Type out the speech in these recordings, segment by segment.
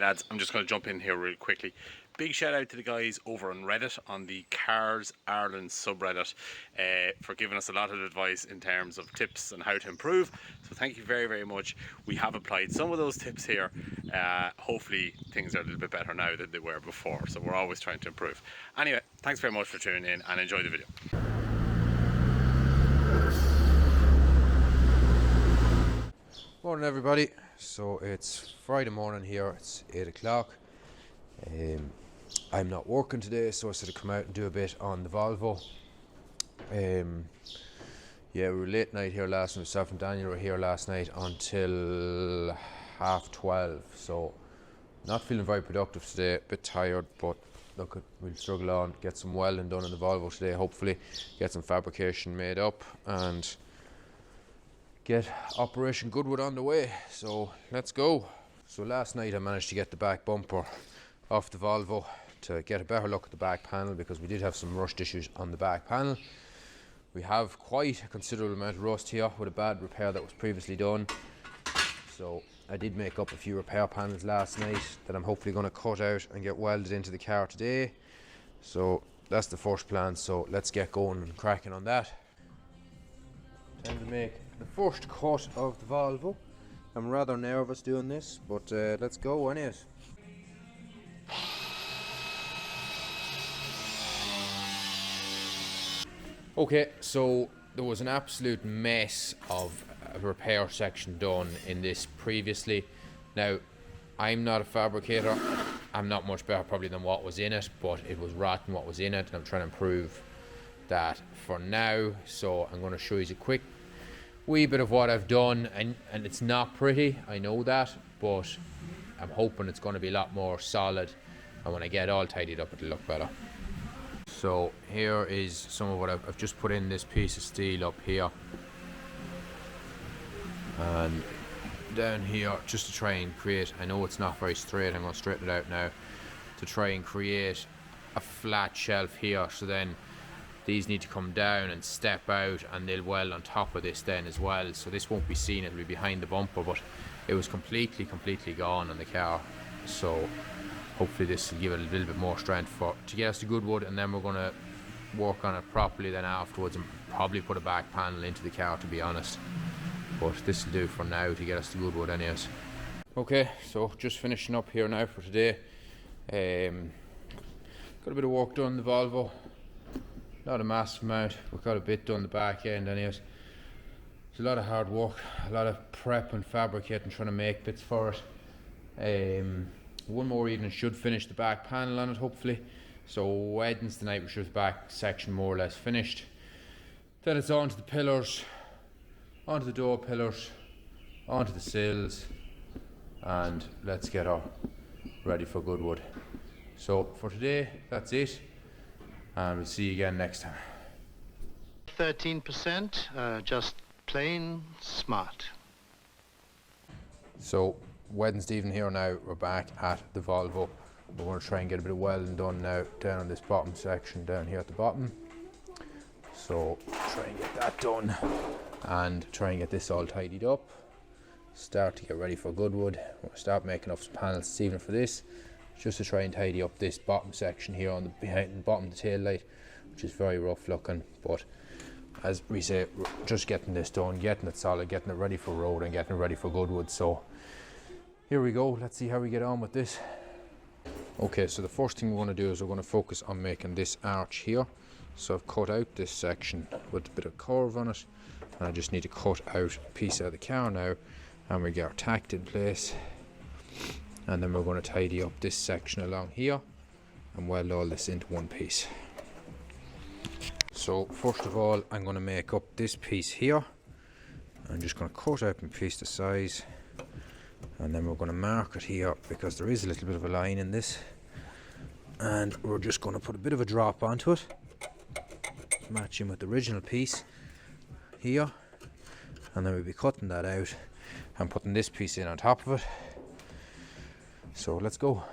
lads, I'm just going to jump in here real quickly. Big shout out to the guys over on Reddit, on the Cars Ireland subreddit, for giving us a lot of advice in terms of tips on how to improve. So thank you very, very much. We have applied some of those tips here. Hopefully things are a little bit better now than they were before. So we're always trying to improve. Anyway, thanks very much for tuning in and enjoy the video. Morning everybody. So it's Friday morning here, it's 8 o'clock. I'm not working today, so I said to come out and do a bit on the Volvo. Yeah, we were late night here last night. Myself and Daniel were here last night until 12:30, so not feeling very productive today, a bit tired, but look, we'll struggle on, get some welding done in the Volvo today, hopefully get some fabrication made up and get Operation Goodwood on the way. So let's go. So last night I managed to get the back bumper off the Volvo to get a better look at the back panel, because we did have some rust issues on the back panel. We have quite a considerable amount of rust here with a bad repair that was previously done. So I did make up a few repair panels last night that I'm hopefully going to cut out and get welded into the car today. So that's the first plan, so let's get going and cracking on that. Time to make the first cut of the Volvo. I'm rather nervous doing this, but let's go anyways. Okay, so there was an absolute mess of a repair section done in this previously. Now, I'm not a fabricator. I'm not much better probably than what was in it, but it was rotten what was in it, and I'm trying to improve that for now. So I'm going to show you a quick wee bit of what I've done, and it's not pretty, I know that, but I'm hoping it's going to be a lot more solid, and when I get all tidied up it'll look better. So here is some of what I've just put in this piece of steel up here and down here, just to try and create, I know it's not very straight, I'm going to straighten it out now, to try and create a flat shelf here. So then these need to come down and step out, and they'll weld on top of this then as well. So this won't be seen, it'll be behind the bumper, but it was completely gone on the car. So hopefully this will give it a little bit more strength to get us to Goodwood, and then we're going to work on it properly then afterwards, and probably put a back panel into the car, to be honest. But this will do for now to get us to Goodwood anyways. Okay, so just finishing up here now for today. Got a bit of work done in the Volvo. Not a massive amount, we've got a bit done the back end anyways. It's a lot of hard work, a lot of prep and fabricating, trying to make bits for it. One more evening should finish the back panel on it hopefully. So Wednesday night we should have the back section more or less finished. Then it's on to the pillars, onto the door pillars, onto the sills, and let's get her ready for Goodwood. So for today that's it, and we'll see you again next time. 13%, just plain smart. So Wednesday evening here now, we're back at the Volvo. We're going to try and get a bit of welding done now down on this bottom section down here at the bottom. So try and get that done and try and get this all tidied up. Start to get ready for Goodwood. We'll start making up some panels this evening for this, just to try and tidy up this bottom section here on the behind the bottom of the tail light, which is very rough looking. But as we say, we're just getting this done, getting it solid, getting it ready for road and getting it ready for Goodwood. So here we go, let's see how we get on with this. Okay, so the first thing we're going to do is we're going to focus on making this arch here. So I've cut out this section with a bit of curve on it, and I just need to cut out a piece out of the car now, and we get our tacked in place, and then we're going to tidy up this section along here and weld all this into one piece. So first of all, I'm going to make up this piece here. I'm just going to cut out my piece to size, and then we're going to mark it here because there is a little bit of a line in this, and we're just going to put a bit of a drop onto it, matching with the original piece here, and then we'll be cutting that out and putting this piece in on top of it. So let's go.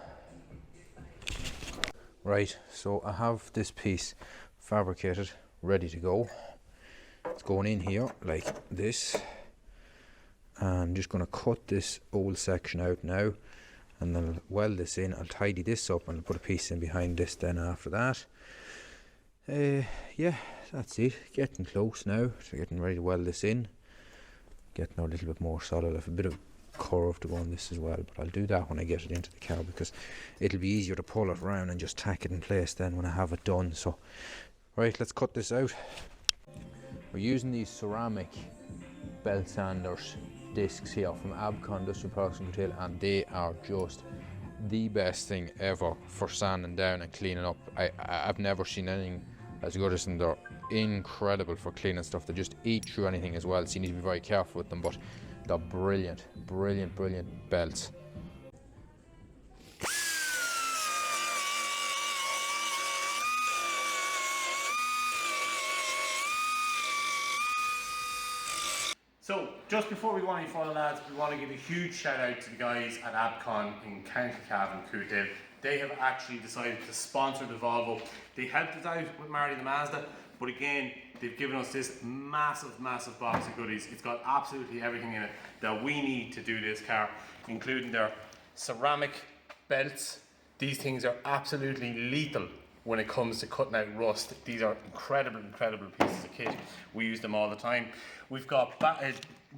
Right, so I have this piece fabricated, ready to go. It's going in here like this. I'm just going to cut this old section out now and I'll weld this in. I'll tidy this up and I'll put a piece in behind this then after that. Yeah, that's it. Getting close now to getting ready to weld this in. Getting a little bit more solid. I have a bit of curve to go on this as well, but I'll do that when I get it into the car, because it'll be easier to pull it around and just tack it in place then when I have it done. So right, let's cut this out. We're using these ceramic belt sanders discs here from Abcon Industrial Products and Retail, and they are just the best thing ever for sanding down and cleaning up. I've never seen anything as good as them. They're incredible for cleaning stuff. They just eat through anything as well, so you need to be very careful with them, but they're brilliant, brilliant, brilliant belts. So, just before we go any further, lads, we want to give a huge shout out to the guys at Abcon in County Cavan, Cootdale. They have actually decided to sponsor the Volvo. They helped us out with Marty the Mazda, but again, they've given us this massive, massive box of goodies. It's got absolutely everything in it that we need to do this car, including their ceramic belts. These things are absolutely lethal when it comes to cutting out rust. These are incredible, incredible pieces of kit. We use them all the time. We've got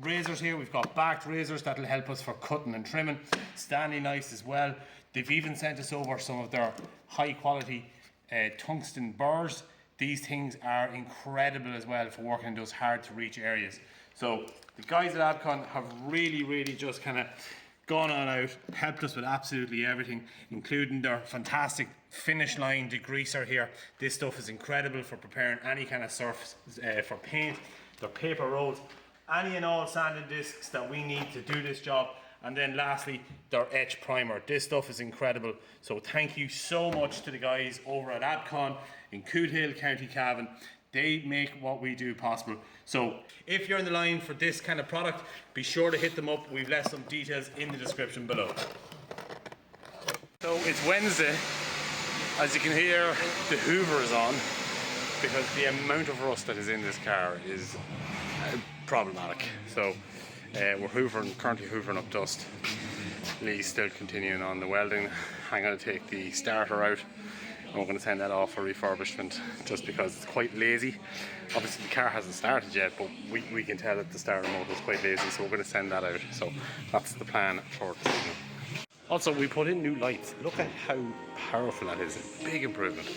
razors here. We've got backed razors that'll help us for cutting and trimming. Stanley knives as well. They've even sent us over some of their high quality tungsten burrs. These things are incredible as well for working in those hard to reach areas. So the guys at Abcon have really, really just kind of gone on out, helped us with absolutely everything, including their fantastic finish line degreaser here. This stuff is incredible for preparing any kind of surface for paint. Their paper rolls, any and all sanding discs that we need to do this job. And then lastly, their etch primer. This stuff is incredible. So thank you so much to the guys over at Abcon in Cootdale, County Cavan. They make what we do possible. So if you're in the line for this kind of product, be sure to hit them up. We've left some details in the description below. So it's Wednesday. As you can hear, the Hoover is on, because the amount of rust that is in this car is problematic. So we're currently hoovering up dust. Lee's still continuing on the welding. I'm going to take the starter out and we're going to send that off for refurbishment, just because it's quite lazy. Obviously the car hasn't started yet, but we can tell that the starter motor is quite lazy, so we're going to send that out. So that's the plan for this evening. Also, we put in new lights. Look at how powerful that is. It's a big improvement.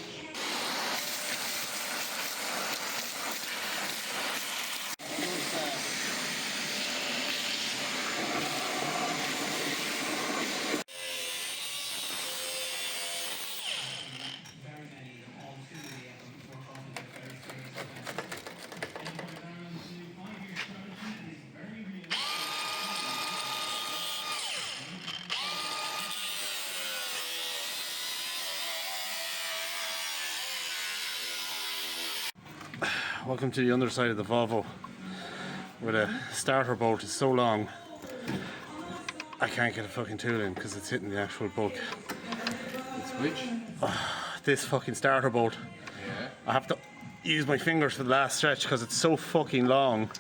Welcome to the underside of the Volvo, where the starter bolt is so long I can't get a fucking tool in because it's hitting the actual bulk. It's which? This fucking starter bolt. Yeah. I have to use my fingers for the last stretch because it's so fucking long.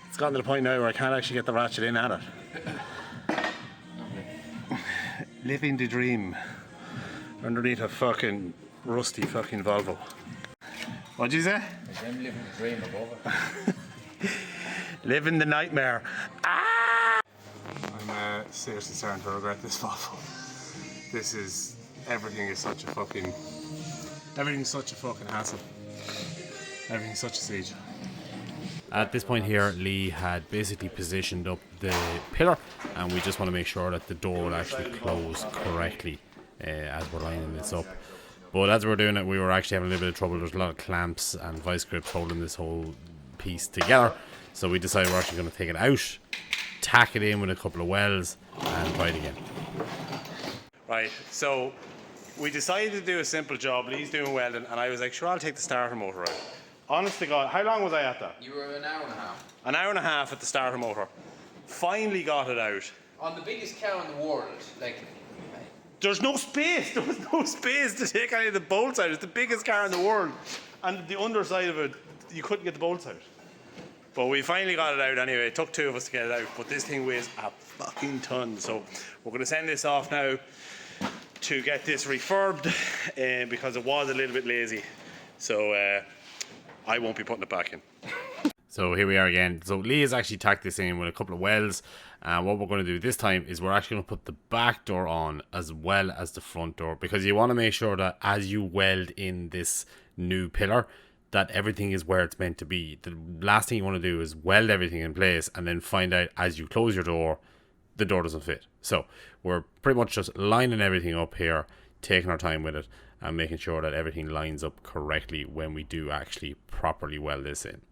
It's gotten to the point now where I can't actually get the ratchet in at it. Living the dream underneath a fucking rusty fucking Volvo. What'd you say? I'm living the dream above it. Living the nightmare. Ah! I'm seriously starting to regret this Volvo. This is, everything's such a fucking hassle. Everything's such a siege. At this point here, Lee had basically positioned up the pillar, and we just want to make sure that the door will actually close correctly as we're lining this up. But as we were doing it, we were actually having a little bit of trouble. There's a lot of clamps and vice grips holding this whole piece together. So we decided we're actually going to take it out, tack it in with a couple of welds, and try it again. Right, so we decided to do a simple job. Lee's doing welding, and I was like, sure, I'll take the starter motor out. Honest to God, how long was I at that? You were an hour and a half. An hour and a half at the starter motor. Finally got it out. On the biggest car in the world, like... There's no space. There was no space to take any of the bolts out. It's the biggest car in the world. And the underside of it, you couldn't get the bolts out. But we finally got it out anyway. It took 2 of us to get it out, but this thing weighs a fucking ton. So we're going to send this off now to get this refurbed because it was a little bit lazy. So I won't be putting it back in. So here we are again. So Lee has actually tacked this in with a couple of welds. And what we're going to do this time is we're actually going to put the back door on as well as the front door, because you want to make sure that as you weld in this new pillar, that everything is where it's meant to be. The last thing you want to do is weld everything in place and then find out as you close your door, the door doesn't fit. So we're pretty much just lining everything up here, taking our time with it and making sure that everything lines up correctly when we do actually properly weld this in.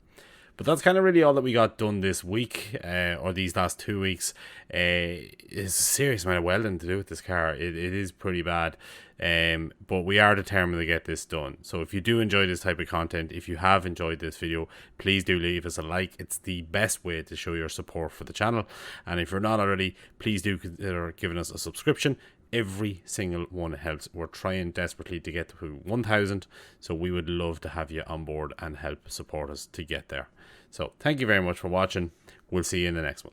But that's kind of really all that we got done this week, or these last 2 weeks. It's a serious amount of welding to do with this car. It is pretty bad, but we are determined to get this done. So if you do enjoy this type of content, if you have enjoyed this video, please do leave us a like. It's the best way to show your support for the channel. And if you're not already, please do consider giving us a subscription. Every single one helps. We're trying desperately to get to 1,000, so we would love to have you on board and help support us to get there. So thank you very much for watching. We'll see you in the next one.